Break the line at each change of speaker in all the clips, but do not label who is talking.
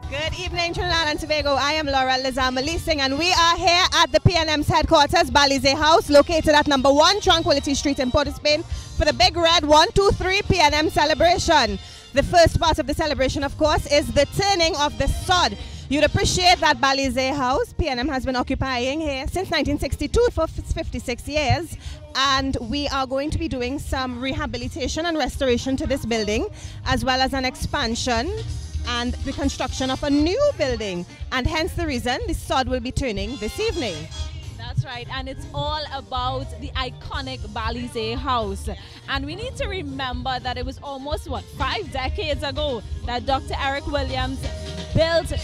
Good evening, Trinidad and Tobago. I am Laura Balisier, and we are here at the PNM's headquarters, Balisier House, located at number 1 Tranquility Street in Port of Spain, for the Big Red 123 PNM celebration. The first part of the celebration, of course, is the turning of the sod. You'd appreciate that Balisier House, PNM has been occupying here since 1962 for 56 years. And we are going to be doing some rehabilitation and restoration to this building, as well as an expansion and the construction of a new building. And hence the reason the sod will be turning this evening.
That's right, and it's all about the iconic Balisier House. And we need to remember that it was almost, 5 decades ago that Dr. Eric Williams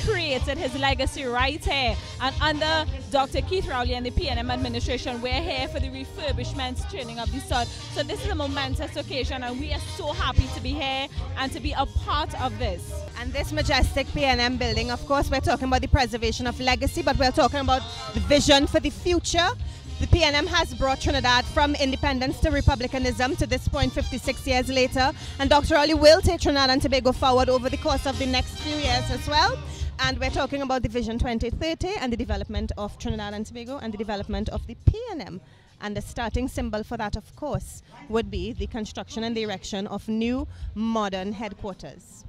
created his legacy right here. And under Dr. Keith Rowley and the PNM administration, we're here for the refurbishment, training of the sod. So this is a momentous occasion, and we are so happy to be here and to be a part of this.
And this majestic PNM building, of course, we're talking about the preservation of legacy, but we're talking about the vision for the future. The PNM has brought Trinidad from independence to republicanism to this point 56 years later, and Dr. Rowley will take Trinidad and Tobago forward over the course of the next few years as well. And we're talking about the Vision 2030 and the development of Trinidad and Tobago and the development of the PNM. And the starting symbol for that, of course, would be the construction and the erection of new modern headquarters.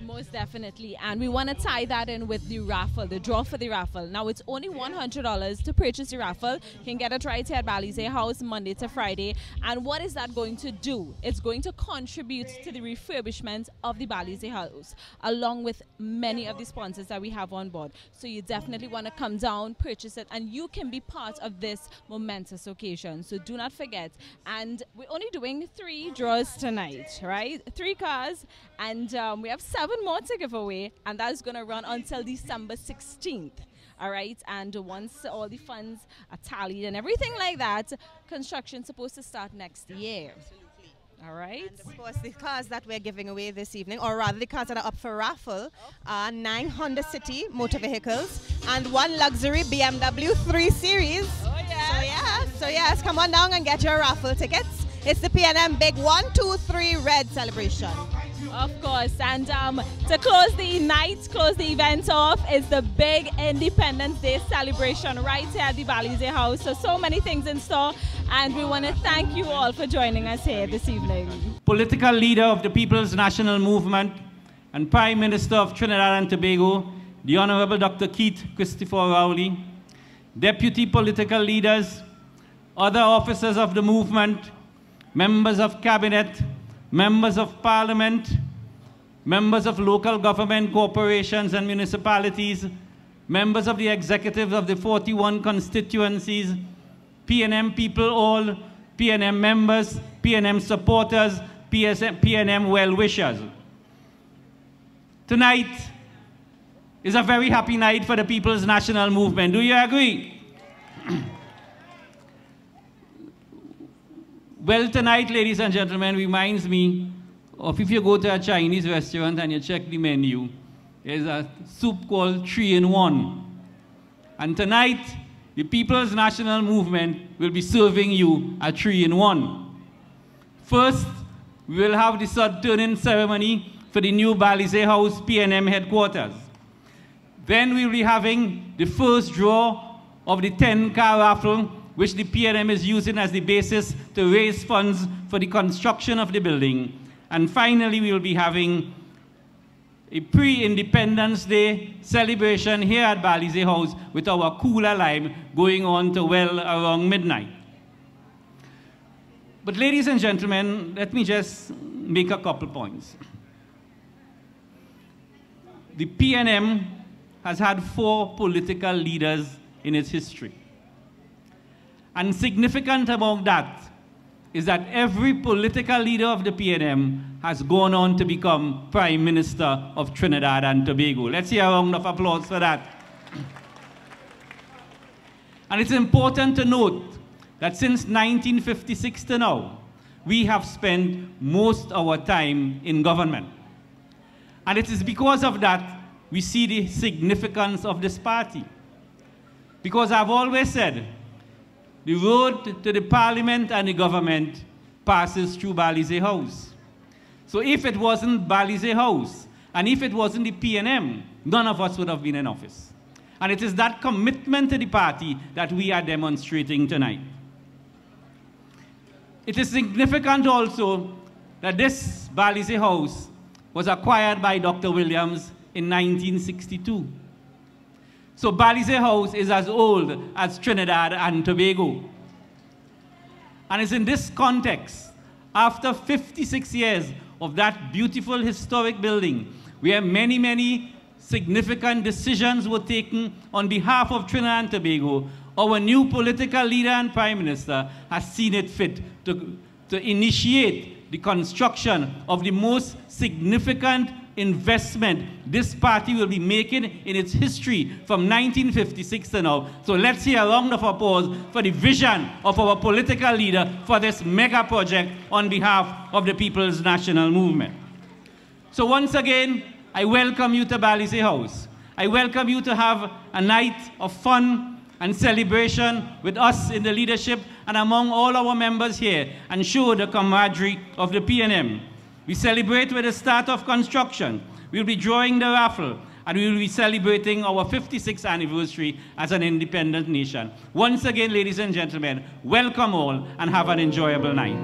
Most definitely, and we want to tie that in with the raffle, the draw for the raffle. Now it's only $100 to purchase the raffle. You can get it right here at Balisier House Monday to Friday. And what is that going to do? It's going to contribute to the refurbishment of the Balisier House, along with many of the sponsors that we have on board. So you definitely want to come down, purchase it, and you can be part of this momentous occasion. So do not forget. And we're only doing 3 draws tonight, right? 3 cars, and we have 7 more to give away, and that's going to run until December 16th. All right, and once all the funds are tallied and everything like that, construction's supposed to start next year. All right.
And of course, the cars that we're giving away this evening, or rather the cars that are up for raffle, are 9 Honda City motor vehicles and 1 luxury BMW 3 Series.
Oh, yes.
So yes, come on down and get your raffle tickets. It's the PNM Big 123 Red celebration.
Of course, and to close the night, close the event off, is the big Independence Day celebration right here at the Balisier House. So many things in store, and we want to thank you all for joining us here this evening.
Political leader of the People's National Movement and Prime Minister of Trinidad and Tobago, the Honorable Dr. Keith Christopher Rowley, deputy political leaders, other officers of the movement, members of cabinet, members of parliament, members of local government corporations and municipalities, members of the executives of the 41 constituencies, PNM people all, PNM members, PNM supporters, PNM well-wishers. Tonight is a very happy night for the People's National Movement. Do you agree? Well, tonight, ladies and gentlemen, reminds me of if you go to a Chinese restaurant and you check the menu, there's a soup called 3-in-1. And tonight, the People's National Movement will be serving you a 3-in-1. First, we will have the sod turning ceremony for the new Balisier House PNM headquarters. Then we'll be having the first draw of the 10-car raffle, which the PNM is using as the basis to raise funds for the construction of the building. And finally, we will be having a pre-Independence Day celebration here at Balisier House with our cooler lime going on to well around midnight. But ladies and gentlemen, let me just make a couple points. The PNM has had 4 political leaders in its history. And significant about that is that every political leader of the PNM has gone on to become Prime Minister of Trinidad and Tobago. Let's hear a round of applause for that. And it's important to note that since 1956 to now, we have spent most of our time in government. And it is because of that we see the significance of this party. Because I've always said, the road to the parliament and the government passes through Balisier House. So if it wasn't Balisier House And if it wasn't the PNM, none of us would have been in office. And it is that commitment to the party that we are demonstrating tonight. It is significant also that this Balisier house was acquired by Dr. Williams in 1962. So Balisier House is as old as Trinidad and Tobago. And it's in this context, after 56 years of that beautiful historic building, where many, many significant decisions were taken on behalf of Trinidad and Tobago, our new political leader and Prime Minister has seen it fit to initiate the construction of the most significant investment this party will be making in its history from 1956 to now. So let's hear a round of applause for the vision of our political leader for this mega project on behalf of the People's National Movement. So once again, I welcome you to Balisier House. I welcome you to have a night of fun and celebration with us in the leadership and among all our members here, and show the camaraderie of the PNM. We celebrate with the start of construction. We'll be drawing the raffle, and we will be celebrating our 56th anniversary as an independent nation. Once again, ladies and gentlemen, welcome all and have an enjoyable night.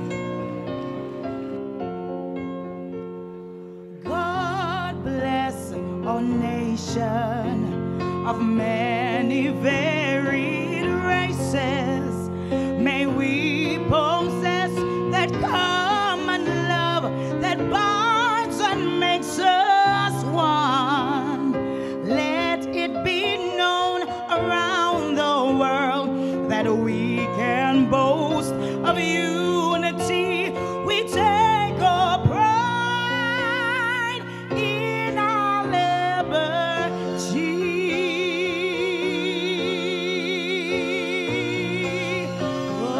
God bless our nation of many varied races. May we possess that common love that binds and makes us one. Let it be known around the world that we can boast of unity. We take our pride in our liberty. Oh,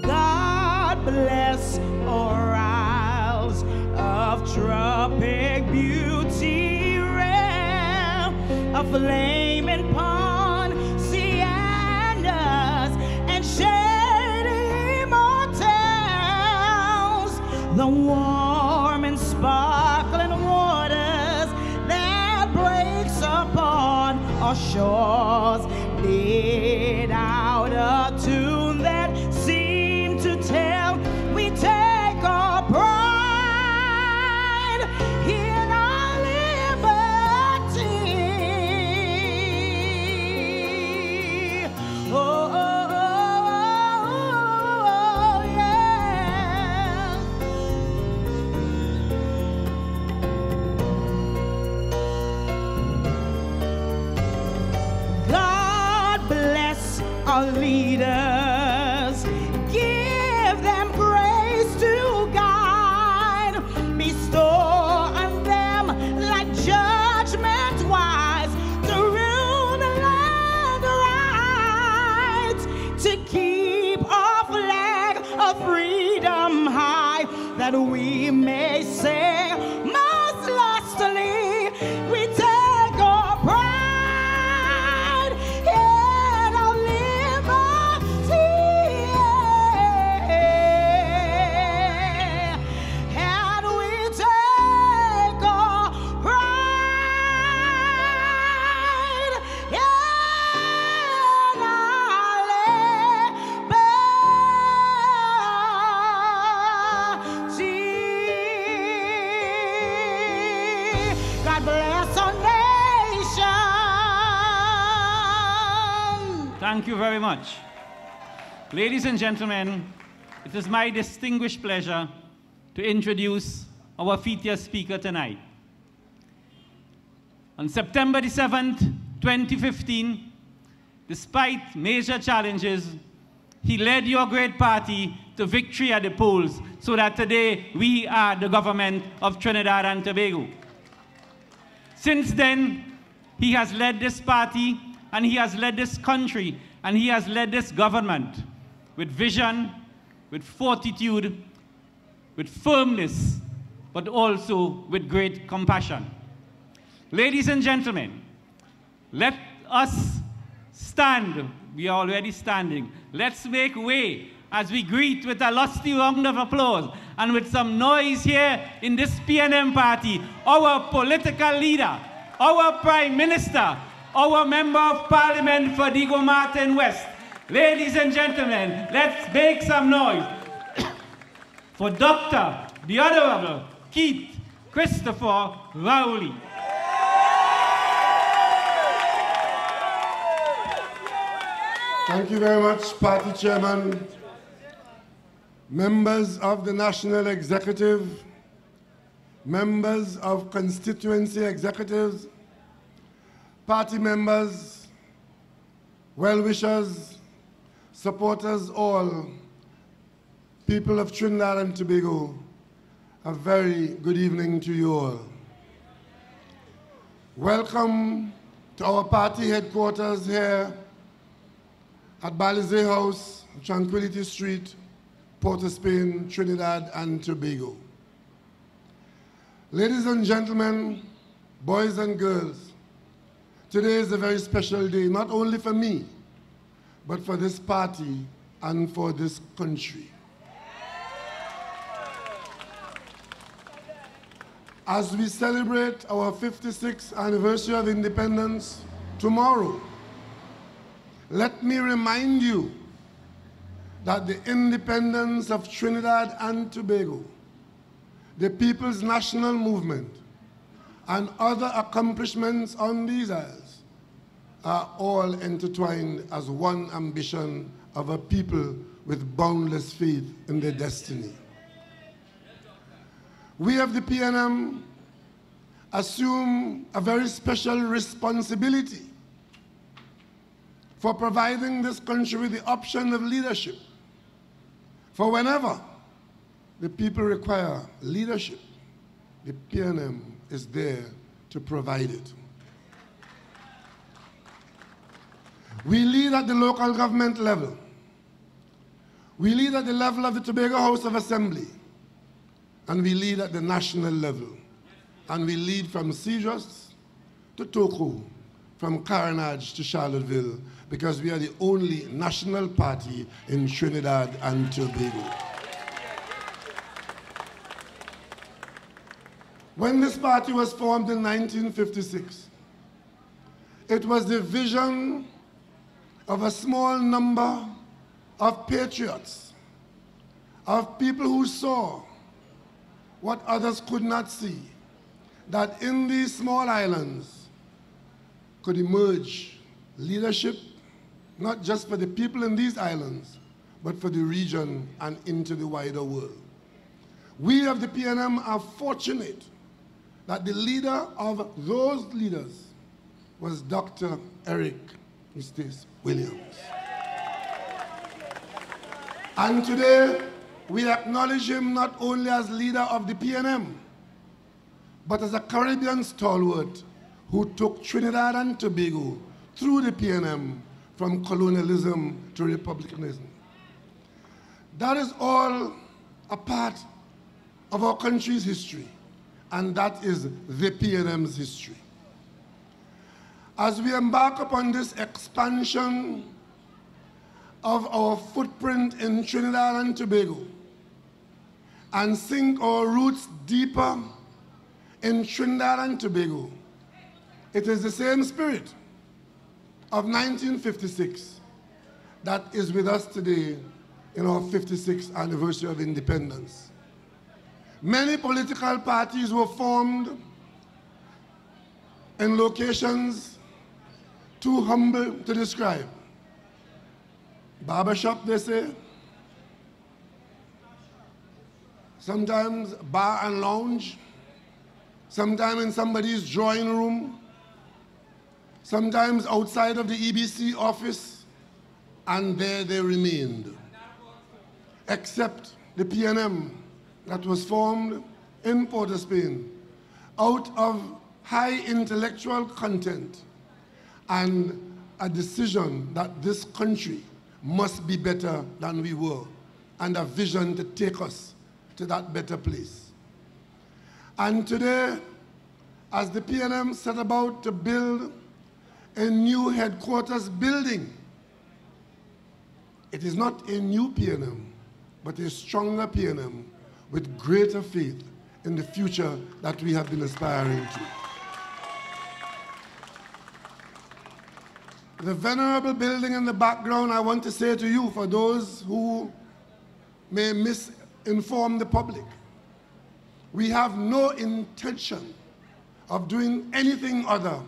God bless our isles of tropic beauty, realm of flaming pond, cianas, and shady motels, the warm and sparkling waters that breaks upon our shores, laid out a tune that seemed to tell. We take our pride in our liberty. Oh, oh, oh, yeah. God bless our leaders. Give them grace to guide. Bestow on them like judgment wise to rule the land right, to keep our flag of freedom high, that we may say most lustily, we take our pride in our liberty. And we take our pride in our liberty. God bless our nation.
Thank you very much. Ladies and gentlemen, it is my distinguished pleasure to introduce our featured speaker tonight. On September the 7th, 2015, despite major challenges, he led your great party to victory at the polls, so that today we are the government of Trinidad and Tobago. Since then, he has led this party, and he has led this country, and he has led this government with vision, with fortitude, with firmness, but also with great compassion. Ladies and gentlemen, let us stand. We are already standing. Let's make way as we greet with a lusty round of applause and with some noise here in this PNM party, our political leader, our Prime Minister, our Member of Parliament for Digo Martin West. Ladies and gentlemen, let's make some noise for Dr. the Honorable Keith Christopher Rowley.
Thank you very much, Party Chairman, members of the National Executive, members of constituency executives, party members, well-wishers, supporters all, people of Trinidad and Tobago, a very good evening to you all. Welcome to our party headquarters here at Balisier House, Tranquility Street, Port of Spain, Trinidad and Tobago. Ladies and gentlemen, boys and girls, today is a very special day, not only for me, but for this party and for this country. As we celebrate our 56th anniversary of independence tomorrow, let me remind you that the independence of Trinidad and Tobago, the People's National Movement, and other accomplishments on these isles are all intertwined as one ambition of a people with boundless faith in their destiny. We of the PNM assume a very special responsibility for providing this country with the option of leadership. For whenever the people require leadership, the PNM is there to provide it. We lead at the local government level. We lead at the level of the Tobago House of Assembly. And we lead at the national level. And we lead from Cedros to Toko, from Carenage to Charlottesville, because we are the only national party in Trinidad and Tobago. When this party was formed in 1956, it was the vision of a small number of patriots, of people who saw what others could not see, that in these small islands could emerge leadership, not just for the people in these islands, but for the region and into the wider world. We of the PNM are fortunate that the leader of those leaders was Dr. Eric Eustace Williams. And today, we acknowledge him not only as leader of the PNM, but as a Caribbean stalwart who took Trinidad and Tobago through the PNM from colonialism to republicanism. That is all a part of our country's history, and that is the PNM's history. As we embark upon this expansion of our footprint in Trinidad and Tobago and sink our roots deeper in Trinidad and Tobago, it is the same spirit of 1956 that is with us today in our 56th anniversary of independence. Many political parties were formed in locations too humble to describe. Barbershop, they say. Sometimes bar and lounge. Sometimes in somebody's drawing room. Sometimes outside of the EBC office. And there they remained. Except the PNM that was formed in Port of Spain out of high intellectual content and a decision that this country must be better than we were, and a vision to take us to that better place. And today, as the PNM set about to build a new headquarters building It is not a new PNM, but a stronger PNM with greater faith in the future that we have been aspiring to. The venerable building in the background, I want to say to you, for those who may misinform the public, we have no intention of doing anything other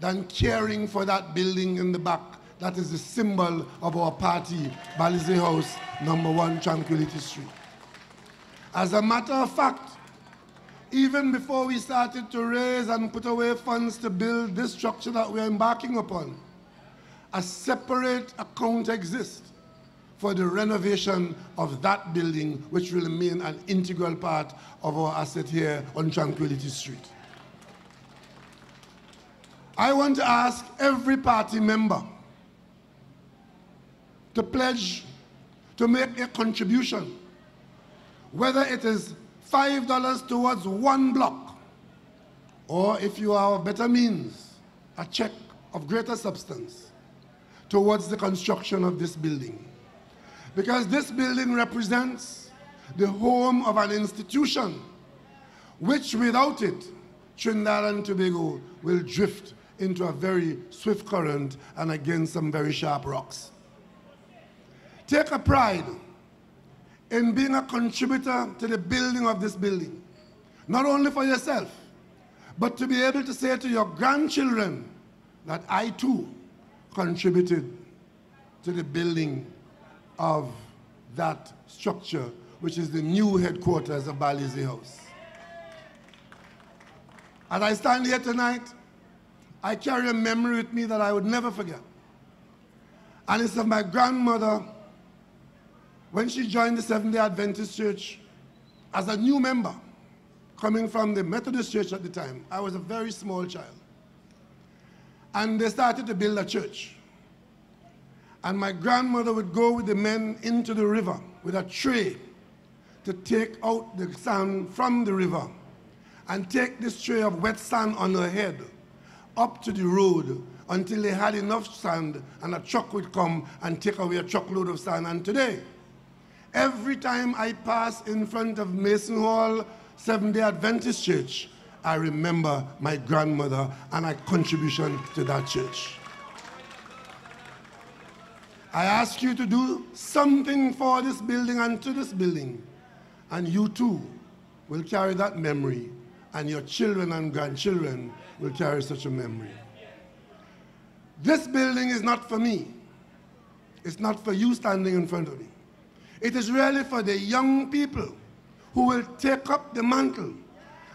than caring for that building in the back. That is the symbol of our party, Balisier House, number 1 Tranquility Street. As a matter of fact, even before we started to raise and put away funds to build this structure that we're embarking upon, a separate account exists for the renovation of that building, which will remain an integral part of our asset here on Tranquility Street. I want to ask every party member to pledge to make a contribution, whether it is $5 towards 1 block, or if you are of better means, a check of greater substance towards the construction of this building. Because this building represents the home of an institution which without it, Trinidad and Tobago will drift into a very swift current and against some very sharp rocks. Take a pride in being a contributor to the building of this building, not only for yourself, but to be able to say to your grandchildren that I too contributed to the building of that structure, which is the new headquarters of Balisier House. As I stand here tonight, I carry a memory with me that I would never forget. And it's of my grandmother when she joined the Seventh-day Adventist Church as a new member, coming from the Methodist Church at the time. I was a very small child. And they started to build a church. And my grandmother would go with the men into the river with a tray to take out the sand from the river and take this tray of wet sand on her head up to the road until they had enough sand and a truck would come and take away a truckload of sand. And today, every time I pass in front of Mason Hall Seventh-day Adventist Church, I remember my grandmother and her contribution to that church. I ask you to do something for this building and to this building, and you too will carry that memory, and your children and grandchildren will carry such a memory. This building is not for me. It's not for you standing in front of me. It is really for the young people who will take up the mantle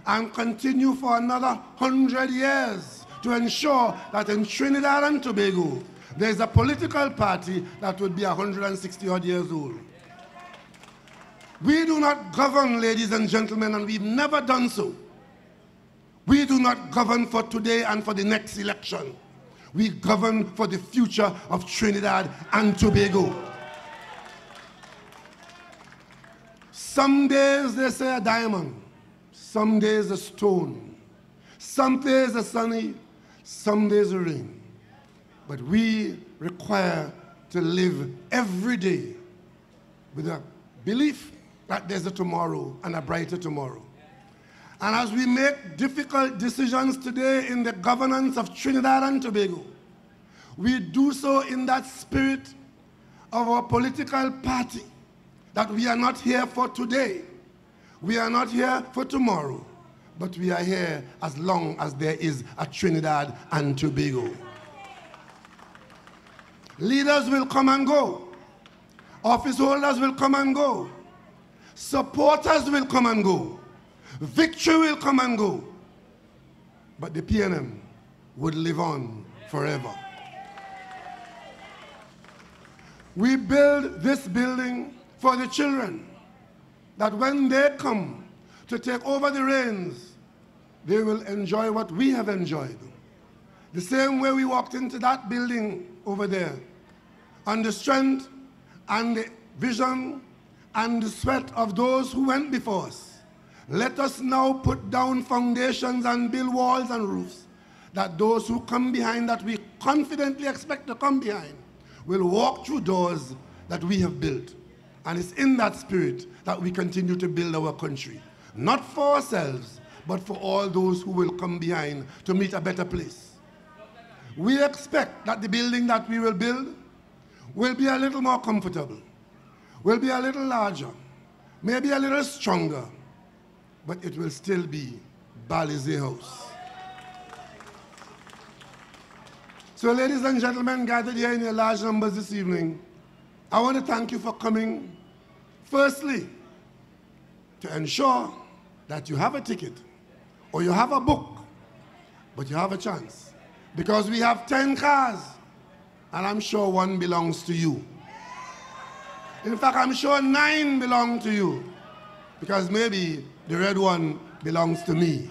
and continue for another 100 years to ensure that in Trinidad and Tobago, there's a political party that would be 160 odd years old. We do not govern, ladies and gentlemen, and we've never done so. We do not govern for today and for the next election. We govern for the future of Trinidad and Tobago. Some days they say a diamond, some days a stone, some days a sunny, some days a rain. But we require to live every day with a belief that there's a tomorrow and a brighter tomorrow. And as we make difficult decisions today in the governance of Trinidad and Tobago, we do so in that spirit of our political party, that we are not here for today, we are not here for tomorrow, but we are here as long as there is a Trinidad and Tobago. Leaders will come and go. Office holders will come and go. Supporters will come and go. Victory will come and go. But the PNM would live on forever. We build this building for the children, that when they come to take over the reins, they will enjoy what we have enjoyed. The same way we walked into that building over there, on the strength and the vision and the sweat of those who went before us. Let us now put down foundations and build walls and roofs, that those who come behind, that we confidently expect to come behind, will walk through doors that we have built. And it's in that spirit that we continue to build our country. Not for ourselves, but for all those who will come behind to meet a better place. We expect that the building that we will build will be a little more comfortable, will be a little larger, maybe a little stronger, but it will still be Balisier House. So ladies and gentlemen gathered here in your large numbers this evening, I want to thank you for coming, firstly, to ensure that you have a ticket or you have a book, but you have a chance. Because we have 10 cars, and I'm sure one belongs to you. In fact, I'm sure 9 belong to you, because maybe the red one belongs to me.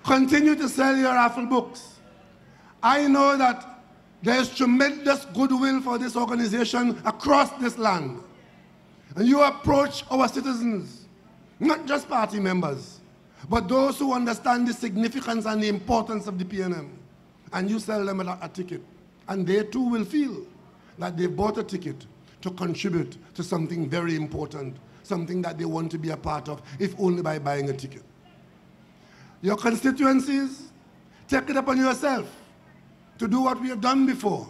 Continue to sell your raffle books. I know that there's tremendous goodwill for this organization across this land. And you approach our citizens, not just party members, but those who understand the significance and the importance of the PNM. And you sell them a ticket. And they too will feel that they bought a ticket to contribute to something very important, something that they want to be a part of, if only by buying a ticket. Your constituencies, take it upon yourself to do what we have done before,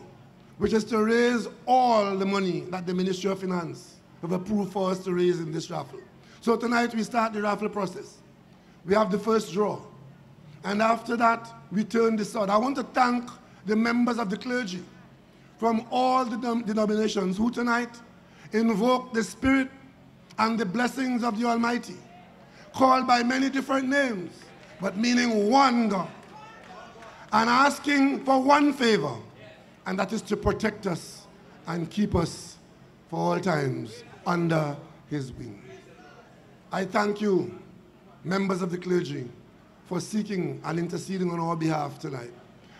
which is to raise all the money that the Ministry of Finance have approved for us to raise in this raffle. So tonight we start the raffle process. We have the first draw. And after that, we turn this out. I want to thank the members of the clergy from all the denominations who tonight invoke the spirit and the blessings of the Almighty, called by many different names, but meaning one God, and asking for one favor, and that is to protect us and keep us for all times under his wing. I thank you, members of the clergy, for seeking and interceding on our behalf tonight.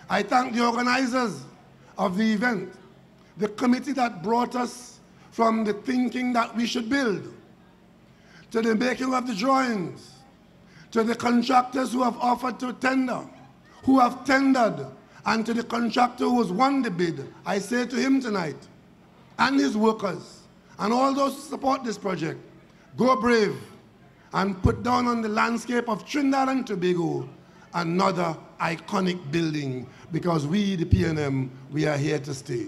I thank the organizers of the event, the committee that brought us from the thinking that we should build, to the making of the drawings, to the contractors who have offered to tender, who have tendered, and to the contractor who has won the bid. I say to him tonight, and his workers, and all those who support this project, go brave and put down on the landscape of Trinidad and Tobago another iconic building, because we, the PNM, we are here to stay.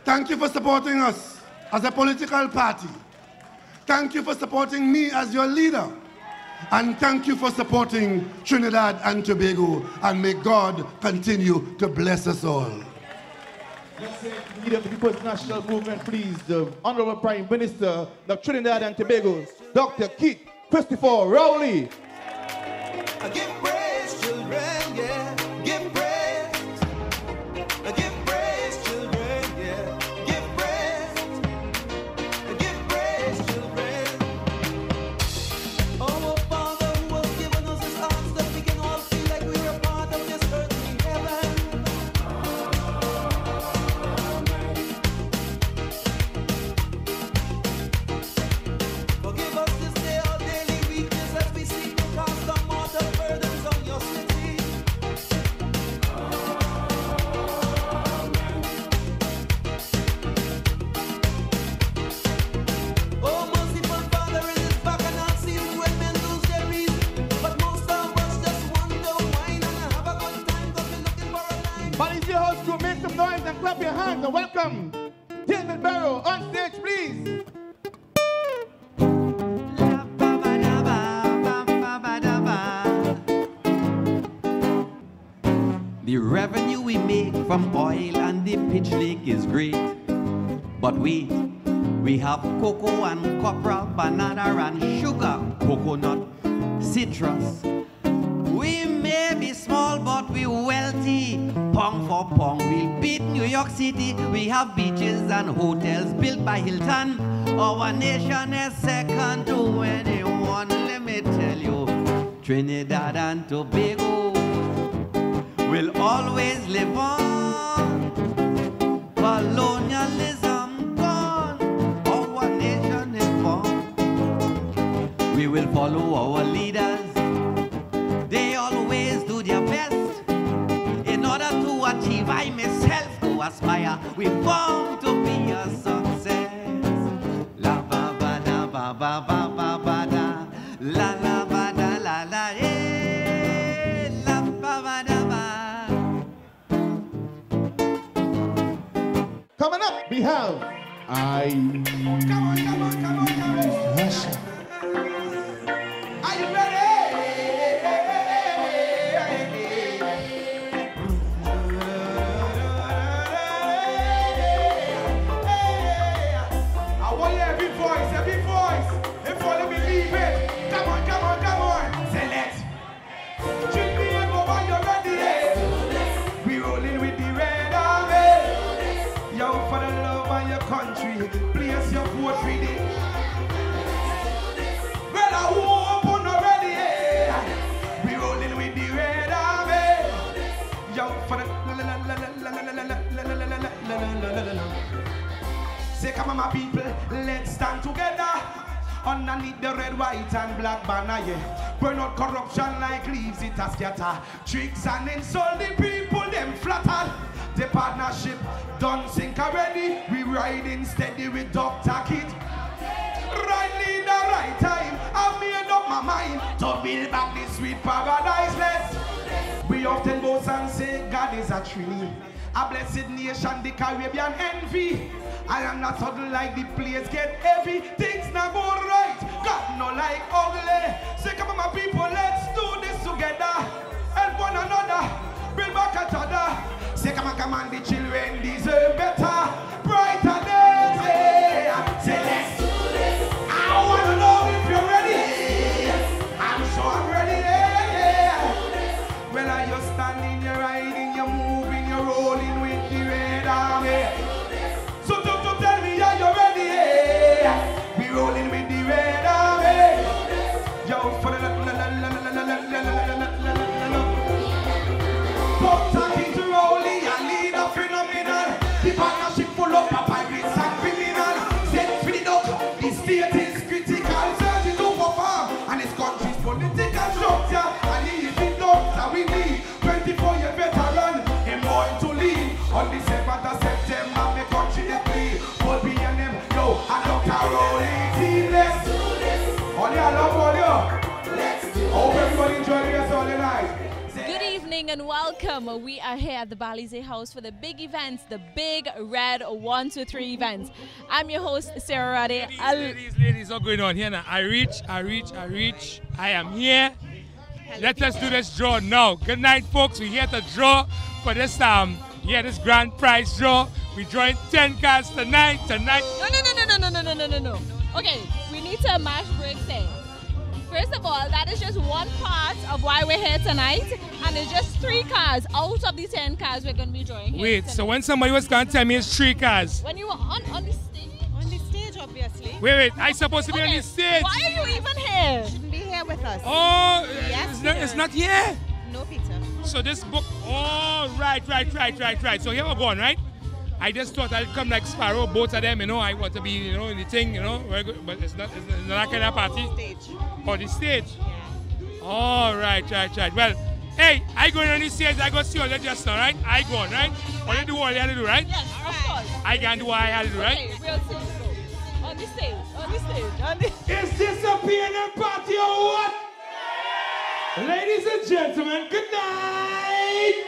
Thank you for supporting us as a political party. Thank you for supporting me as your leader. And thank you for supporting Trinidad and Tobago. And may God continue to bless us all.
Let's say the leader of the People's National Movement, please, the Honorable Prime Minister of Trinidad and Tobago, Dr. Keith Christopher Rowley.
Give praise, children, yeah. Give praise. Give praise, children, yeah. Give praise. Give praise, children. Oh, Father, who has given us his arms that we can all feel like we're a part of this earthly heaven. Forgive us this day our daily weakness as we seek to cast our mortal burdens on your city. Oh, merciful Father, it is bacchanal season when men lose their reason. But most of us just want to wine and have a good time because we're looking for a life.
Balisier House Crew, make some noise and clap your hands and welcome David Barrow on stage, please.
The revenue we make from oil and the pitch lake is great. But wait, we have cocoa and copra, banana and sugar, coconut, citrus. We may be small, but we wealthy. Pound for pound, we'll beat New York City. We have beaches and hotels built by Hilton. Our nation is second to anyone. Let me tell you, Trinidad and Tobago will always live on. Colonialism gone, our nation is born. We will follow our leaders. They always do their best in order to achieve. I myself go aspire, we bound to be a success. La ba ba da ba ba ba ba ba da, la la ba da la la eh, la ba ba da ba.
Coming up, we have Russia.
Are you ready? I want you every voice. If only believe it. Come on. Say let's drink me and go while you're ready. We rolling with the red army. Yo, for the love of your country, place your vote for it. Well, I open already. We rolling with the red army. Yo, for the say, come on, my people, let's stand together underneath the red, white, and black banner. Yeah, burn out corruption like leaves it a scatter. Tricks and insult the people, them flatter. The partnership done sink already. We riding steady with Dr. Kid. Right leader, right time. I've made up my mind to build back this sweet paradise. Let's. We often boast and say God is a tree. A blessed nation, the Caribbean envy. I am not subtle like the place get heavy. Things not go right. God no like ugly. Say, come on, my people, let's do this together. Help one another. Build back each other. Say, come on, the children deserve better. Brighter days. Say, let's do this. I want to know if you're ready. I'm sure I'm ready. Well, are you standing, you're riding, you're moving, you're rolling with the red army. So don't tell me, are you ready? We rolling with the red army. Yo, for the talking to rolling and lead a phenomenal. The partnership full of pirates and criminal. Set for the duck, the state is critical. Searching to perform, and this country's political structure. And if it doctor, we need 24-year veteran. Him born to lead on the 7th of September. My country they play. All PNM, yo, and Dr. Rolling team. Let's do this. All you, I love all you. Let's do this. Hope everybody enjoy the rest of the night.
Good evening and welcome. We are here at the Balisier house for the big events, the Big Red 1, 2, 3 events. I'm your host, Sarah Rade.
Ladies, what's going on here now? I reach. I am here. Let us do this draw now. Good night, folks. We're here to draw for this this grand prize draw. We're drawing 10 cards tonight.
No. Okay, we need to mash breaks here. First of all, that is just one part of why we're here tonight, and it's just 3 cards out of the 10 cards we're going to be drawing here.
Wait, so when somebody was going to tell me it's 3 cards?
When you were on the stage?
On the stage, obviously.
Wait, I'm supposed to be on the stage.
Why are you even here?
You shouldn't be here with us.
Oh,
Yes,
it's not here.
No, Peter.
So this book, oh, right. So here we're going, right? I just thought I'd come like Sparrow, both of them, I want to be, in the thing, very good, but it's not that kind of party.
Stage.
Or the stage?
Yeah.
Oh, right. Well, hey, I go on the stage, I go see all that just now, right? I go on, right? What you do what you had to do, right?
Yes, of course.
I can do what I had to do, right?
Okay, we'll see. So, on the stage.
Is this a PNM party or what? Ladies and gentlemen, good night.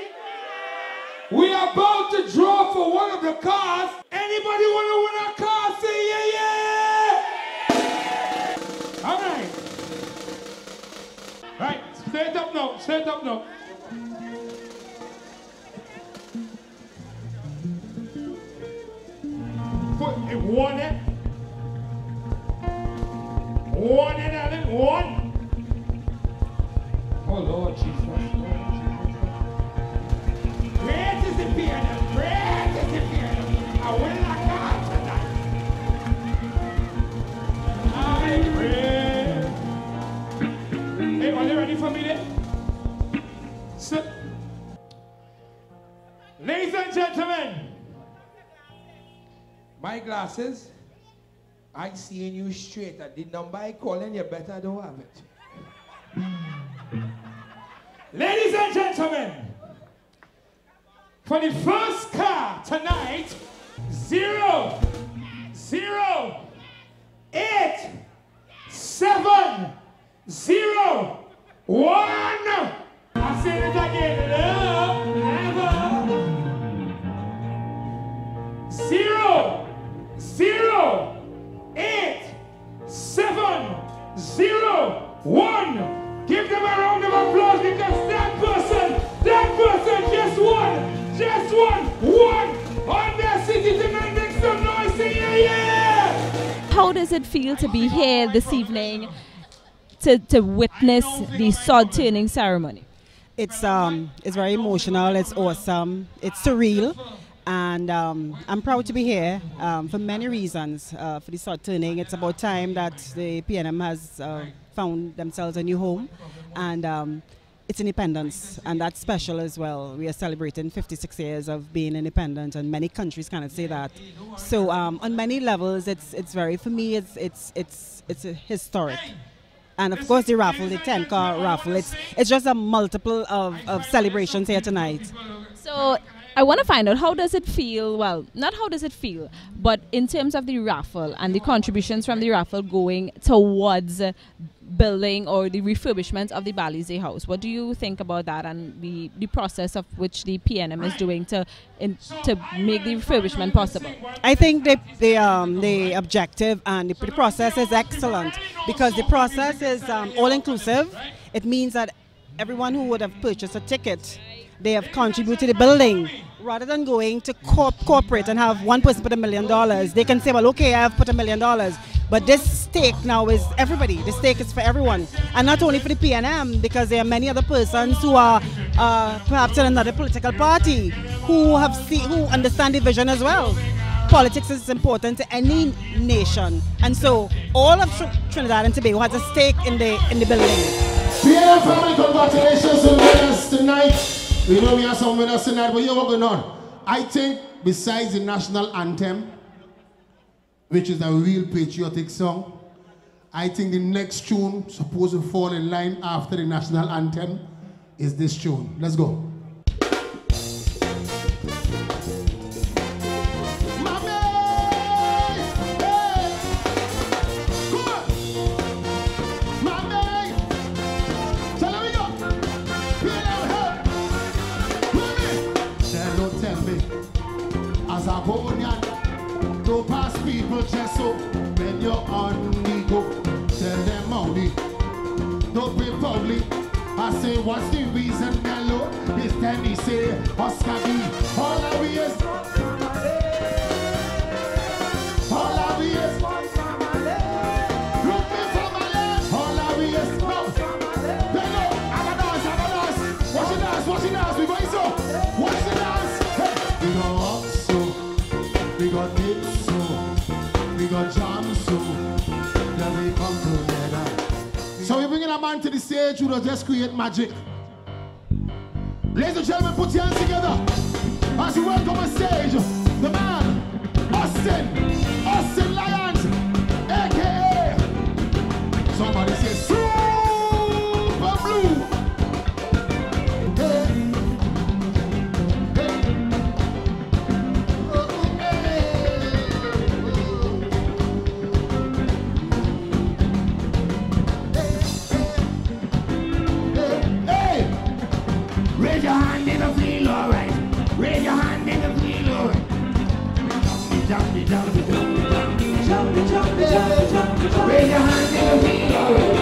We are about to draw for one of the cars. Anybody want to win a car? Say yeah. All right. Right, straight up now. Put it one. One and Alan, one. Oh Lord Jesus. Great is the PNM, great is the PNM. I win a car tonight. I pray. Hey, are you ready for me then? Sit. Ladies and gentlemen, my glasses. I seeing you straight. The number I calling, you better don't have it. Ladies and gentlemen,
For the first car tonight, 0, 0, 8, 7, 0, 1. I'll say it again. Love, never. 0, 0, 8, 7, 0, 1. Give them a round of applause because that person just won on their city tonight. Make some noise, say yeah, yeah.
How does it feel to be here this evening to witness the sword turning ceremony?
It's very emotional. It's awesome. It's surreal. And I'm proud to be here for many reasons. For the sword turning, it's about time that the PNM has found themselves a new home, and it's independence, and that's special as well. We are celebrating 56 years of being independent, and many countries cannot say that. So on many levels, it's very, for me, it's historic. And of course the raffle, the 10-car raffle, it's just a multiple of celebrations here tonight.
So I want to find out, how does it feel, well, not how does it feel, but in terms of the raffle and the contributions from the raffle going towards building or the refurbishment of the Balisier house. What do you think about that and the process of which the PNM is doing to make the refurbishment possible?
I think the objective and the process is excellent because the process is all-inclusive. It means that everyone who would have purchased a ticket, they have contributed to the building. Rather than going to corporate and have one person put $1 million, they can say, well, okay, I have put $1 million. But this stake now is everybody. The stake is for everyone. And not only for the PNM, because there are many other persons who are perhaps in another political party who understand the vision as well. Politics is important to any nation. And so all of Trinidad and Tobago has a stake in the building.
PNM family, congratulations to winners tonight. We know we have some winners tonight, but here what's going on? I think besides the national anthem, which is a real patriotic song, I think the next tune supposed to fall in line after the national anthem is this tune. Let's go. Don't pass people just so when you're on the go. Tell them only, don't be public. I say, what's the reason, Mellow? This time he say, Oscar B. All I we is, all I we is, look me for my leg. All I we is, no. Bello, have a dance. Watch it dance, we going so. Watch the dance. Hey, we go up so, we got dip so, we got jam so, then we come together. So we're bringing a man to the stage who does just create magic. Ladies and gentlemen, put your hands together as we welcome on stage the man, Austin Lyons, a.k.a. somebody say Super Blue.
Raise your hand in the feel alright. Raise your hand in the feel alright. Jumpy, jumpy, jumpy, jumpy, jumpy, jumpy, jumpy, jumpy, jumpy. Raise your hand in the feel alright.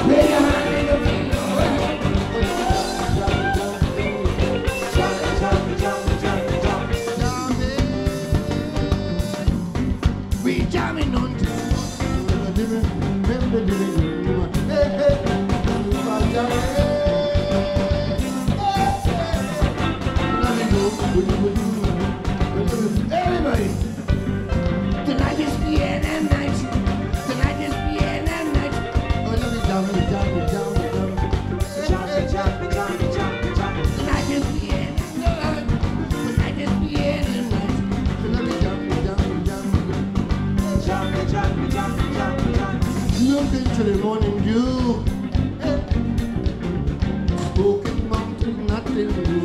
Raise your hand in the feel alright. Jumpy, jumpy, jumpy, jumpy, jumpy. We jamming on to. Everybody, tonight is PNM night. Tonight is PNM night. Oh, let me jump. Tonight is PNM night. Tonight is PNM night. Let me jump.
Look into the morning dew. Spoken mountain, nothing new.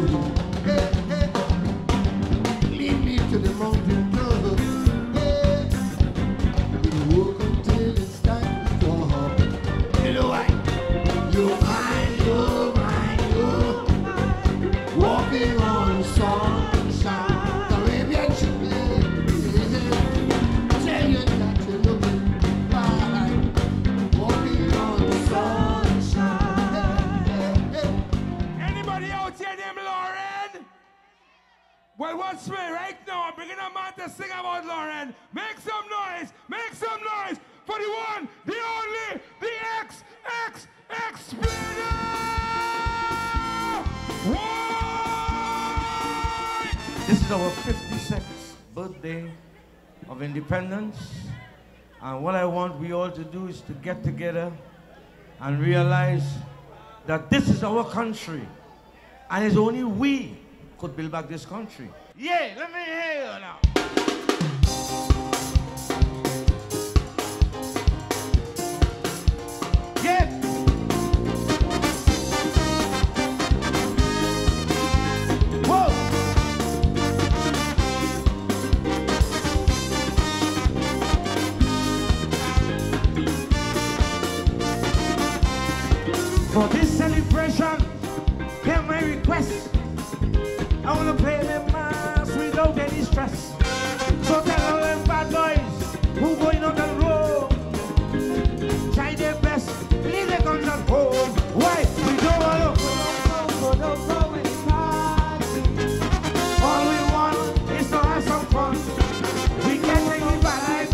the one, the only, the Explainer!
This is our 56th birthday of independence. And what I want we all to do is to get together and realize that this is our country. And it's only we could build back this country. Yeah, let me hear you now. Yeah. Whoa. For this celebration, hear my request. I want to play them mass without any stress. So tell all them bad boys who going on the road, try their best, leave their guns at home. Why? We don't want to go any party. All we want is to have some fun. We can take it bye.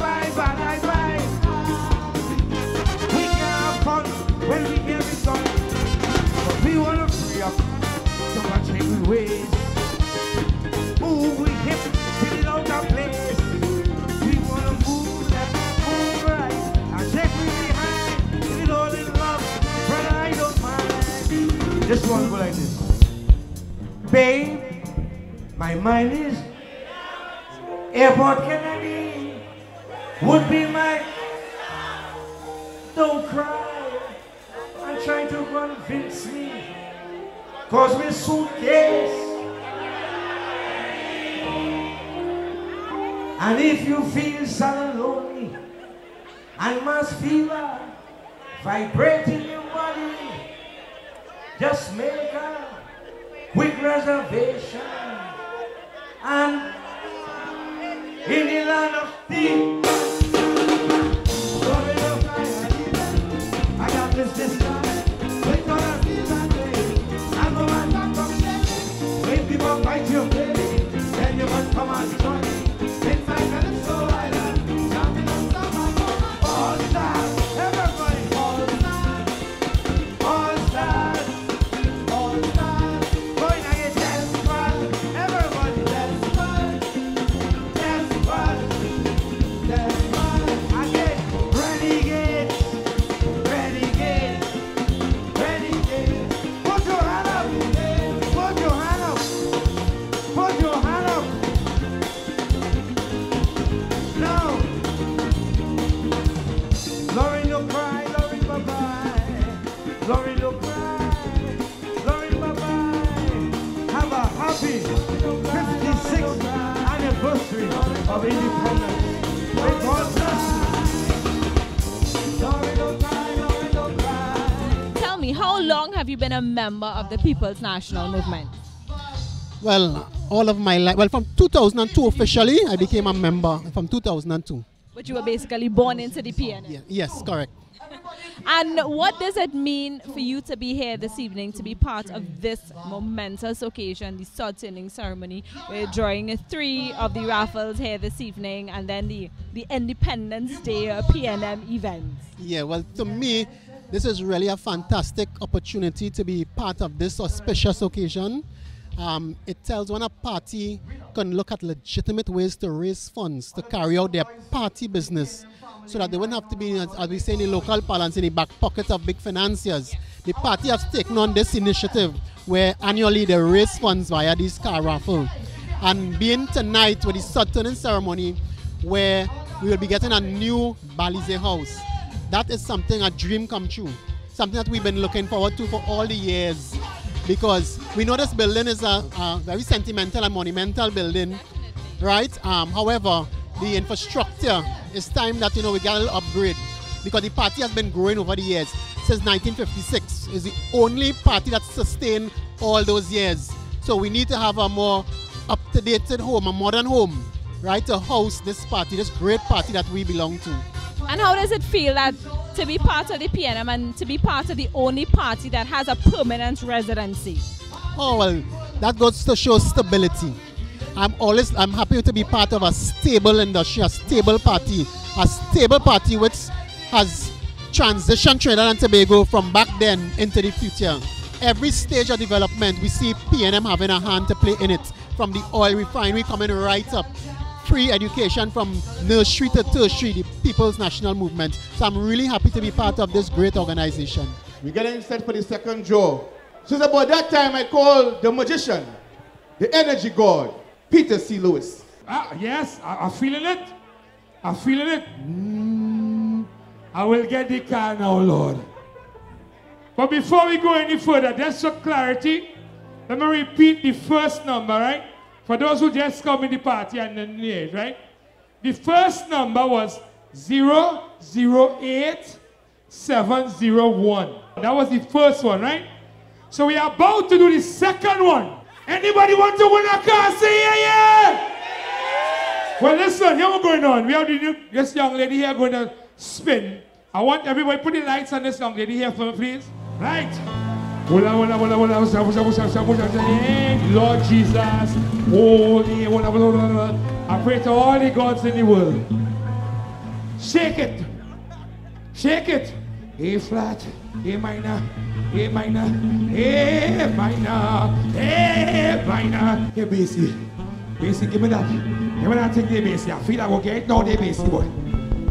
We can have fun when we hear the song. But we want to free up so much angry ways. Move we hip, till it out of place. We want to move left, move right, and check we behind. We all in love, brother, I don't mind. This one go like this. Babe, my mind is Airport Kennedy would be my. Don't cry, I'm trying to convince me, cause we're suitcase. And if you feel sad and lonely and mass fever vibrating your body, just make a quick reservation. And in the land of the I got this time. We're gonna feel that way. I'm gonna talk from there. When people fight you, then you must come and join me. Of independence.
Tell me, how long have you been a member of the People's National Movement?
Well, all of my life. Well, from 2002 officially, I became a member from 2002.
But you were basically born into the PNM.
Yeah, yes, correct.
And what does it mean for you to be here this evening, to be part of this momentous occasion, the sword turning ceremony? We're drawing 3 of the raffles here this evening, and then the Independence Day PNM events.
Yeah, well, to me, this is really a fantastic opportunity to be part of this auspicious occasion. It tells when a party can look at legitimate ways to raise funds to carry out their party business, so that they wouldn't have to be, as we say in the local parlance, in the back pocket of big financiers. The party has taken on this initiative where annually they raise funds via this car raffle. And being tonight with the sword turning ceremony, where we will be getting a new Balisier house, that is something, a dream come true. Something that we've been looking forward to for all the years. Because we know this building is a very sentimental and monumental building, right? However, the infrastructure, it's time that, we get a little upgrade, because the party has been growing over the years. Since 1956 is the only party that's sustained all those years. So we need to have a more up-to-date home, a modern home, right, to house this party, this great party that we belong to.
And how does it feel that to be part of the PNM and to be part of the only party that has a permanent residency?
Oh, well, that goes to show stability. I'm happy to be part of a stable industry, a stable party which has transitioned Trinidad and Tobago from back then into the future. Every stage of development, we see PNM having a hand to play in it. From the oil refinery coming right up, free education from nursery to tertiary, the People's National Movement. So I'm really happy to be part of this great organization.
We're getting set for the second draw. Since about that time, I called the magician, the energy god, Peter C. Lewis.
Yes, I'm feeling it. I'm feeling it. I will get the car now, Lord. But before we go any further, just for clarity, let me repeat the first number, right? For those who just come in the party and then late, right? The first number was 008701. That was the first one, right? So we are about to do the second one. Anybody want to win a car? Say yeah, yeah! Well, listen, here's what's going on. We have this young lady here going to spin. I want everybody put the lights on this young lady here for me, please. Right. Lord Jesus. Holy. I pray to all the gods in the world. Shake it. Shake it. A flat, A minor, A minor, A minor, A minor. Hey, Basie. Basie, give me that. Give me that thing there, Basie. I feel I will get it now there, Basie, boy.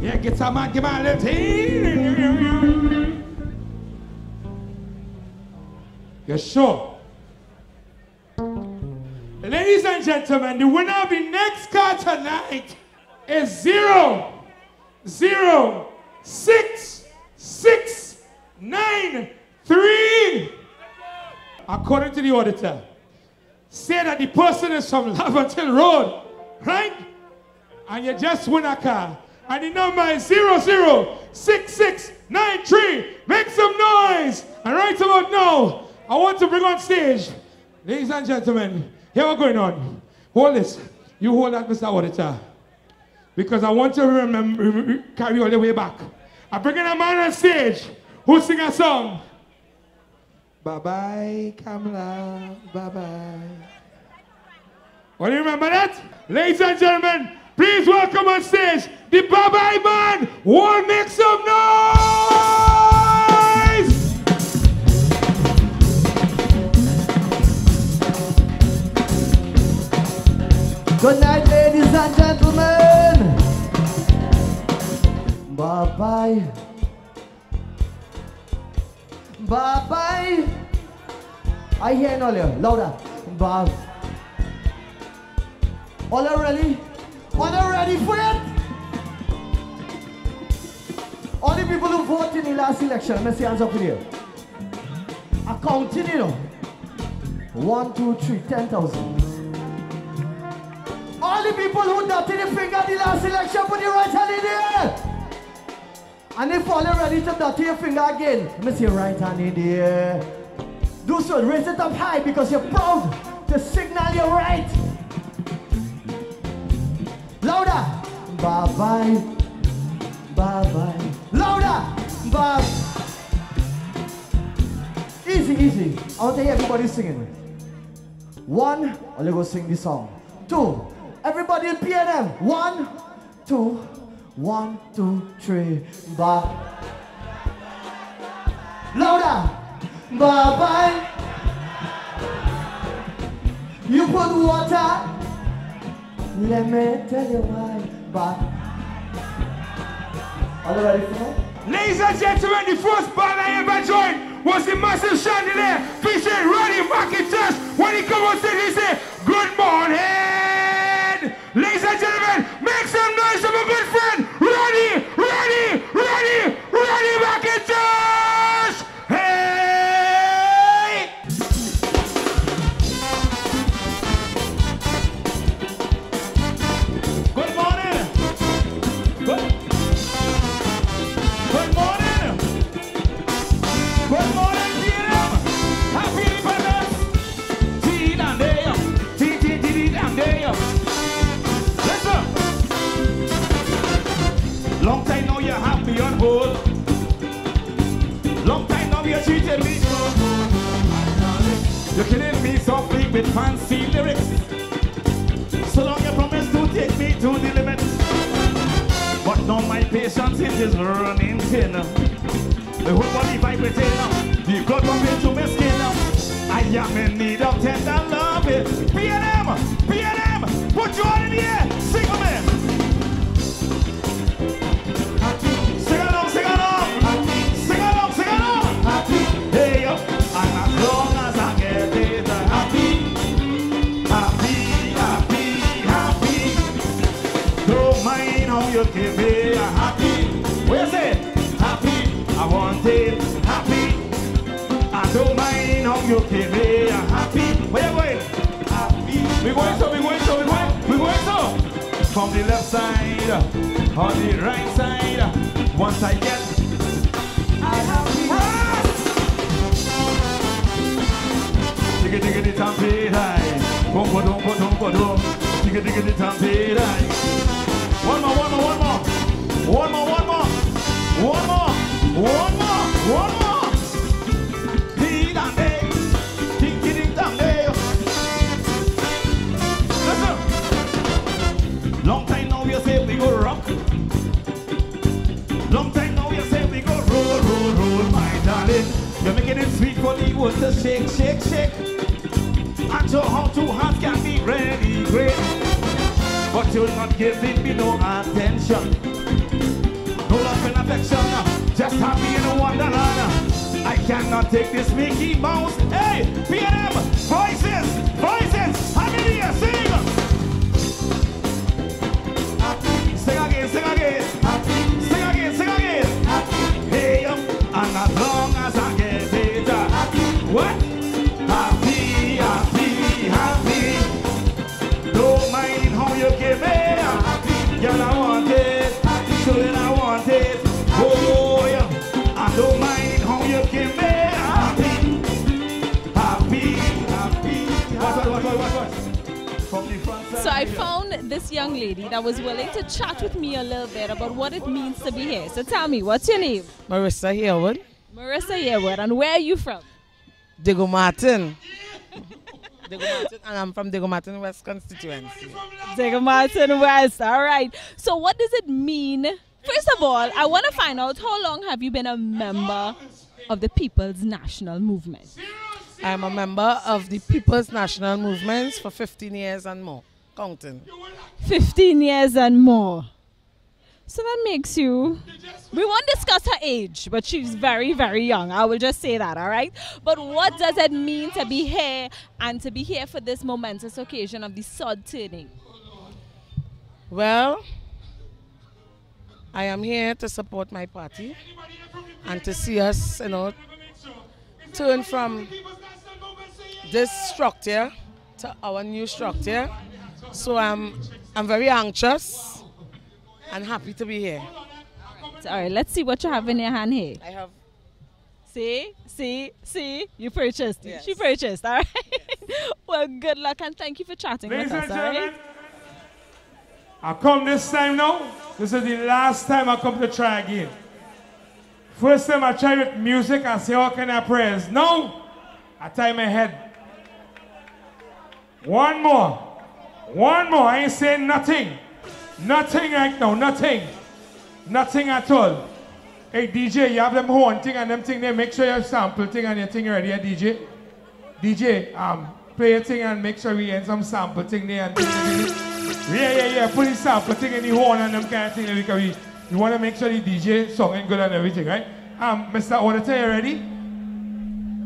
Yeah, get some man, give me a little thing. You're sure? Ladies and gentlemen, the winner of the next car tonight is 00693. According to the auditor, say that the person is from Laverton Road, right? And you just win a car. And the number is 006693. Make some noise. And right about now, I want to bring on stage, ladies and gentlemen, here what's going on. Hold this. You hold that, Mr. Auditor. Because I want to remember, carry all the way back. I'm bringing a man on stage who sing a song. Bye-bye, Kamala, bye-bye. What do you remember that? Ladies and gentlemen, please welcome on stage the bye-bye man. One make some noise!
Good night, ladies and gentlemen. Bye-bye. Bye-bye. I hear it earlier. Louder. Bye. All are ready? All are ready for it? All the people who voted in the last election, let me see hands up in here. I counted, you know. 1, 2, 3, 10,000. All the people who dotted the finger the last election, put your right hand in the air. And if all are ready to dot your finger again, let me see your right hand in the air. Do so, raise it up high because you're proud to signal your right. Louder. Bye-bye. Bye-bye. Louder. Bye. Easy, easy. I want to hear everybody singing. 1, I'll go sing this song. 2, everybody in PNM. 1, 2, 1, 2, 3. Bye. Louder. Bye-bye. You put water. Let me tell you why. Bye. Are you ready for that?
Ladies and gentlemen, the first band I ever joined was the massive chandelier featuring Roddy McIntosh. When he come on stage, he say, "Good morning." Ladies and gentlemen, make some noise for my good friend, Roddy McIntosh. Hey! Good morning. Good morning. Good morning, PNM. Happy Independence. Listen. Long time now you have me on hold. Long time now you're treating me so good. You're killing me softly with fancy lyrics. So long you promise to take me to the limit. But now my
patience it is running thin. The whole body vibrating, the blood pumping to my skin. I am in need of tender love. PNM, PNM, put you on in the air, sing for me. Sing along, sing along, sing along, sing along. Hey, and as long as I get it, happy, happy, happy, happy. Don't mind how you give me a happy. Where is it? Happy, I want it, happy. I don't mind how you give me a happy. Where you going? Happy. We going so, we going so, we going so. From the left side, on the right side. Once I get, I happy. Digga digga di tampi high. Boom boom boom boom boom boom. Digga digga di tampi high. One more, one more, one more. One more, one more. One more, one more, one more. Long time now you say we go rock. Long time now you say we go roll, roll, roll, my darling. You're making it sweet for the world to shake, shake, shake. And show how two hands can be really great. But you're not giving me no attention. No love and affection. Just happy in a wonderland. I cannot take this Mickey Mouse. Hey, PNM, voices, voices. How many here? Sing. Sing again, sing again. Sing again, sing again. Hey, and as long as I get it, what? Happy, happy, happy. Don't mind how you give me. Girl, I want it. So then I want it. Oh, yeah. I don't mind how you give me. Happy, happy, happy. What? From the front side.
So I found this young lady that was willing to chat with me a little bit about what it means to be here. So tell me, what's your name?
Marissa Harewood.
Marissa Harewood. And where are you from?
Diego Martin. Diego Martin, and I'm from Diego Martin West constituency.
Diego Martin West. All right. So what does it mean? First of all, I want to find out, how long have you been a member of the People's National Movement?
I'm a member of the People's National Movement for 15 years and more. Counting.
15 years and more. So that makes you... We won't discuss her age, but she's very, very young. I will just say that, all right? But what does it mean to be here and to be here for this momentous occasion of the sod turning?
Well, I am here to support my party and to see us, turn from this structure to our new structure. So I'm very anxious and happy to be here.
All right, let's see what you have in your hand here.
I have.
See, you purchased.
Yes.
She purchased, all right? Yes. Well, good luck and thank you for chatting with us, all right?
I come this time now. This is the last time I come to try again. First time I try with music, I say, how can I praise? No, I tie my head. One more, I ain't saying nothing. Nothing right now, nothing. Nothing at all. Hey DJ, you have them horn thing and them thing there, make sure you have sample thing and your thing ready, yeah, DJ? DJ, play your thing and make sure we end some sample thing there and yeah, put the sample thing in the horn and them kind of thing there because we want to make sure the DJ song ain't good and everything, right? Mr. Auditor, you ready?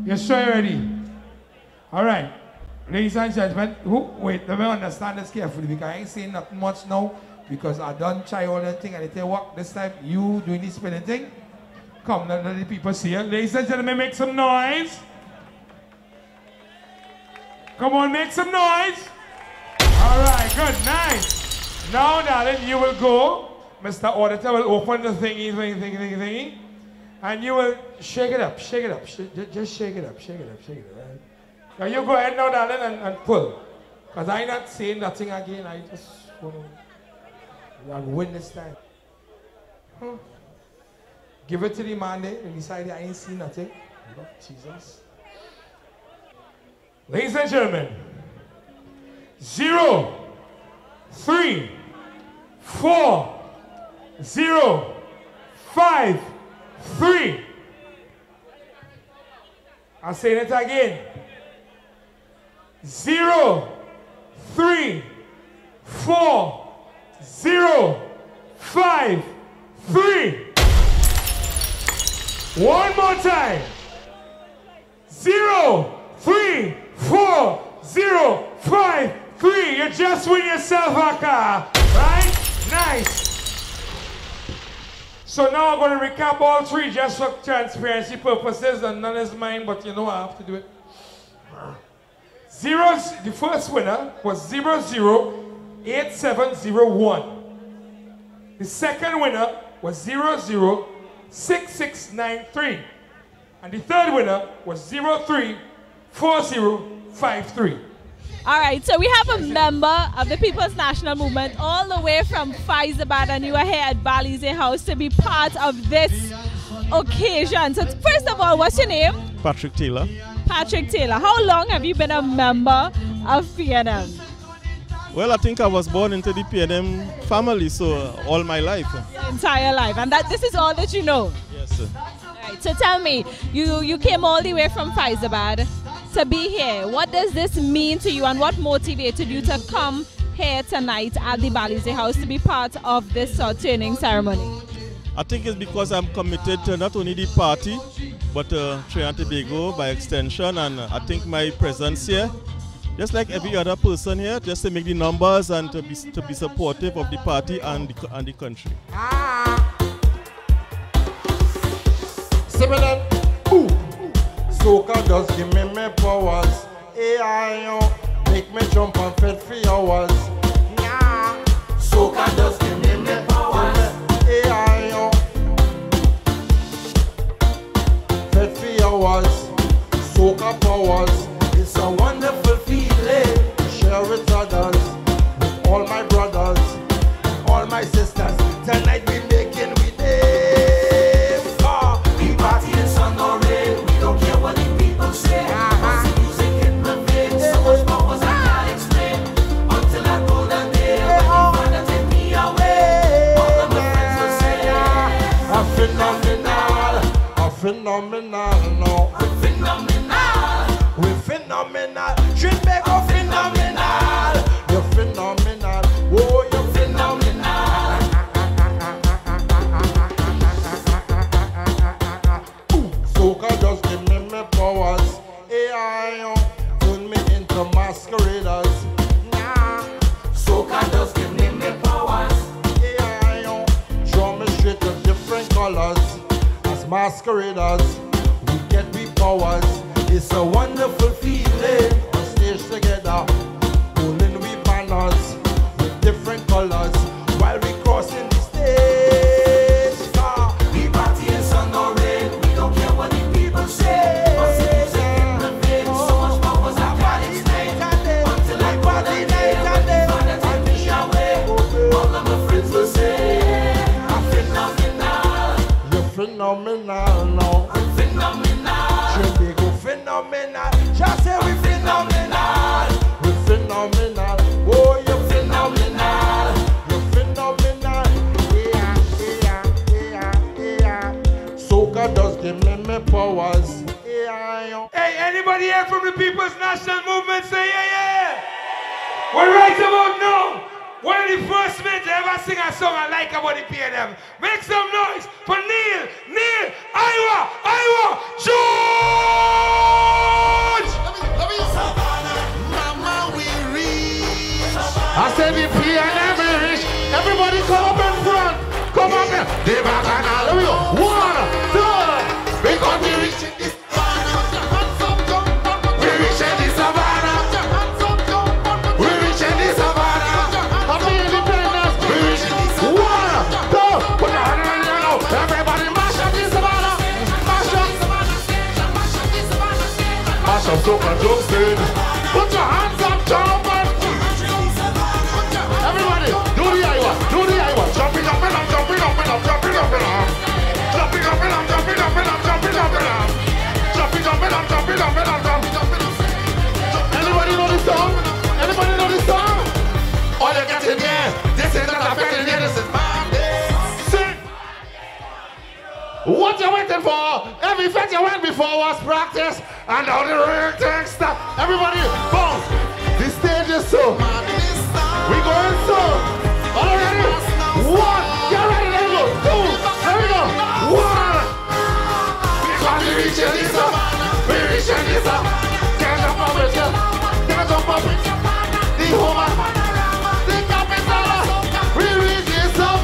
You sure you ready? Alright. Ladies and gentlemen, wait, let me understand this carefully because I ain't saying nothing much now because I done try all that thing and they tell what this time you doing this spinning thing. Come, let the people see it. Ladies and gentlemen, make some noise. Come on, make some noise. Alright, good, nice. Now, darling, you will go. Mr. Auditor will open the thingy, and you will shake it up, just shake it up, right? Now you go ahead now, darling, and pull. Because I'm not saying nothing again, I just want to win this time. Give it to the man there, and decide I ain't seen nothing. Lord Jesus. Ladies and gentlemen, 0, 3, 4, 0, 5, 3. I'm saying it again. 0, 3, 4, 0, 5, 3. One more time. 0, 3, 4, 0, 5, 3. You just win yourself a car. Right? Nice. So now I'm going to recap all three just for transparency purposes, and none is mine, but you know I have to do it. The first winner was 008701. The second winner was 006693. And the third winner was 034053.
All right, so we have a member of the People's National Movement all the way from Faizabad, and you are here at Balisier House to be part of this occasion. So first of all, what's your name?
Patrick Taylor.
Patrick Taylor. How long have you been a member of PNM?
Well, I think I was born into the PNM family, so all my life.
Your entire life, and this is all that you know?
Yes, sir.
All right, so tell me, you came all the way from Faizabad to be here. What does this mean to you, and what motivated you to come here tonight at the Balisier House to be part of this turning ceremony?
I think it's because I'm committed to not only the party, but Trinidad and Tobago by extension, and I think my presence here, just like every other person here, just to make the numbers and to be supportive of the party and the country.
Soca just give me my powers. AI, make me jump and fed 3 hours. Nah. Soca just give me my powers. AI, fed 3 hours. Soca powers. It's a wonderful feeling. Share with others, with all my brothers, all my sisters. Tonight we making we day. We party in sun or rain. We don't care what the people say. Cause the music in the vein. So much powers I can't explain. Until that golden day when the father take me away. All of my friends will say, a phenomenal, no. A phenomenal. We're phenomenal. Trinbago phenomenal. You're phenomenal. Oh, you're phenomenal. Soca just give me my powers. AI turn me into masqueraders. Nah. Soca just give me my powers. AI draw me straight to different colors. As masqueraders, we get we powers. It's a wonderful feeling on stage together, holding we banners with different colors while we crossing the stage. We party in sun or rain, we don't care what the people say. Cause the music in the vein, so much powers I can't explain. Until I go the day when the father take me away, all of my friends will say, I'm phenomenal. You're phenomenal now. I'm phenomenal. Phenomenal, just say we phenomenal. We're phenomenal. Oh, you're phenomenal. You're phenomenal. Yeah. Soca does give me my powers. Yeah.
Hey, anybody here from the People's National Movement say yeah? Well, right about now, one of the first men to ever sing a song I like about the PNM. Make some noise for Neil, Iowa, George!
Mama, we reach. I said the PNM reach. Everybody come up in front. Come up here. The bacchanal. Here we go. 1, 2. Because we reaching this savannah. We reaching this savannah. We reaching this savannah. Of the independence. We reaching this 1, 2. Put your hand on your now. Everybody mash up this savannah. Mash up. Mash up soca drum stage. Put your hands up, jump up. Everybody, do the Iowa. Jumping up and up, jumping up and up, jumping up and up. Jumping up and up, jumping up and up, jumping up and up. Jumping up and up, jumping up and up, jumping up and up. Anybody know this song? Anybody know this song? All you get in here, this is not a fair in here, this is my day. Sing.
What you waiting for? Every fete you went before was practice, and now the real thing stop. Everybody, bounce. The stage is so. We going so. All ready? One. Get ready. There we go. Two. There we go. One. Because we reaching this up. We reaching this up. Can't jump up with you. Can't jump up with you. The woman. The capital. We reach this up.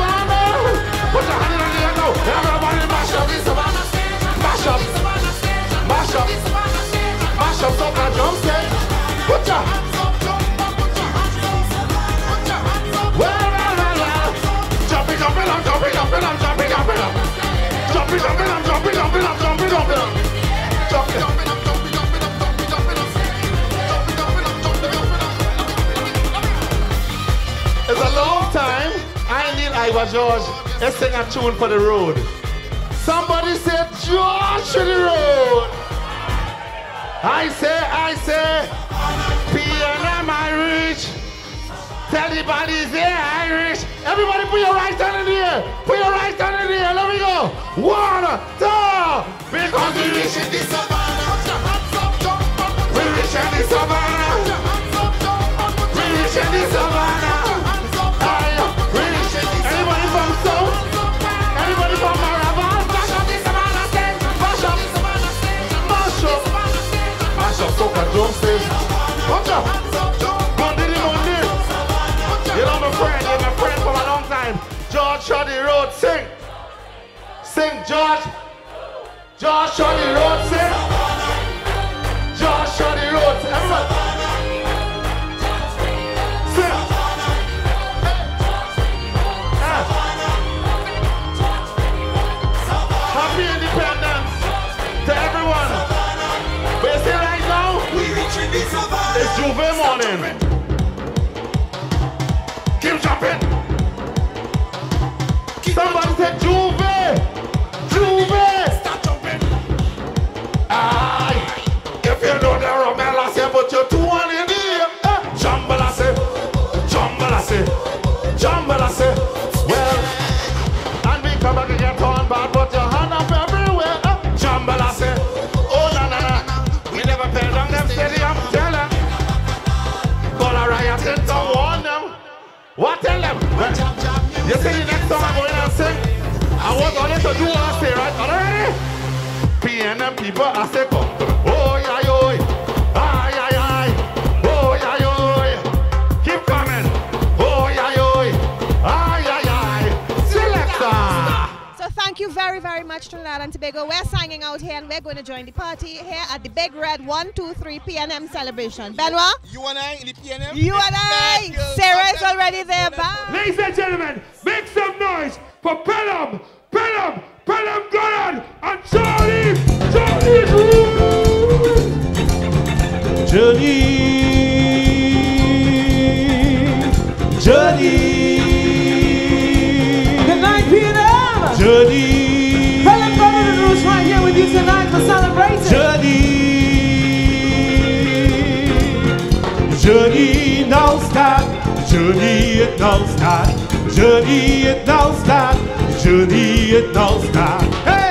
Put your hand in the air now. Everybody mash up this Savannah stage. Mash up. Mash up. Mash up soca drum set. Put your hands up. Well. Jumping up and I'm jumping up and I'm jumping up and I'm jumping up and I'm jumping up and I'm jumping up and I'm jumping up and I'm jumping up and I'm jumping up and I'm jumping up and I'm jumping up and I'm. It's a long time. I need Ivor George. Let's sing a tune for the road. Somebody said George to the road. I say, PNM Irish. Tell the bodies there, Irish. Everybody put your right hand in the air. Put your right hand in the air. Let me go. 1, 2. Because we reaching the Savannah. We reaching the Savannah. We reaching the Savannah. Anybody from South? Anybody from Raffle? Mash up the Savannah stage. Mash up. Mash up. Mash up soca drum stage. Watch out. Monday. You know my friend. You're my friend for a long time. George Shoddy Road. Sing. Sing, George. George Shoddy Road. Sing. George Shoddy Road. Everybody. Sing. Happy independence to everyone. But you see right now, it's Juve morning. Keep jumping. Somebody said Juve. Juve. Stop jumping. Aye. If you know the Romela say, put your 2 on in the air. Jumble, say. Jumble, say. Jumble, say. Well, and we come back and get on bad, but your hand up everywhere. Jumble, say. Oh, na. We never pay down them stadium. Tell them. Call a riot and don't warn them. What tell them? Well, you see the next song I'm going to sing? I want all to do what I say, right? Are you ready? PNM people, I say, come. Oh, yeah, yo. Ay, ay, ay. Oh, yeah, yo. Keep coming. Oh, yeah, yo. Ay, ay, ay. Selector.
So thank you very, very much, Trinidad and Tobago. We're signing out here and we're going to join the party here at the Big Red 123 PNM celebration. Benoit?
You and I in the PNM?
You and I! Sarah is already there. Bye.
Ladies and gentlemen, make some noise for Pelham, Goddard, and Charlie. Charlie's Room.
Journey.
Good night, PNM.
Journey.
Pelham, Goddard, and Roots right here with you tonight for celebrating.
Journey now start. Journey it now start. Journey it now start. Journey it now start. Hey!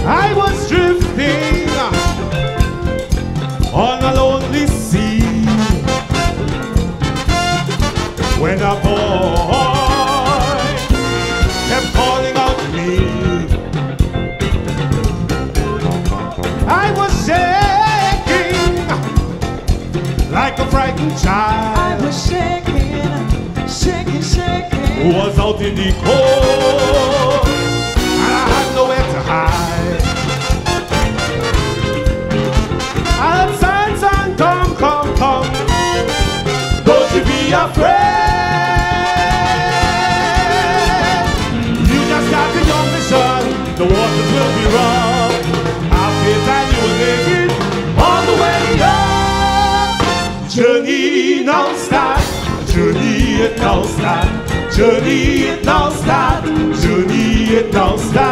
I was drifting on a lonely sea when a boy kept calling out to me. I was shaking like a frightened child.
I was shaking, shaking, shaking.
Who was out in the cold and I had nowhere to hide. And son, come, come, come. Don't you be afraid. You just started your mission. The waters will be rough. And you will make it all the way up. Journey now start. Journey it now start. Journey it now start. Journey it now start.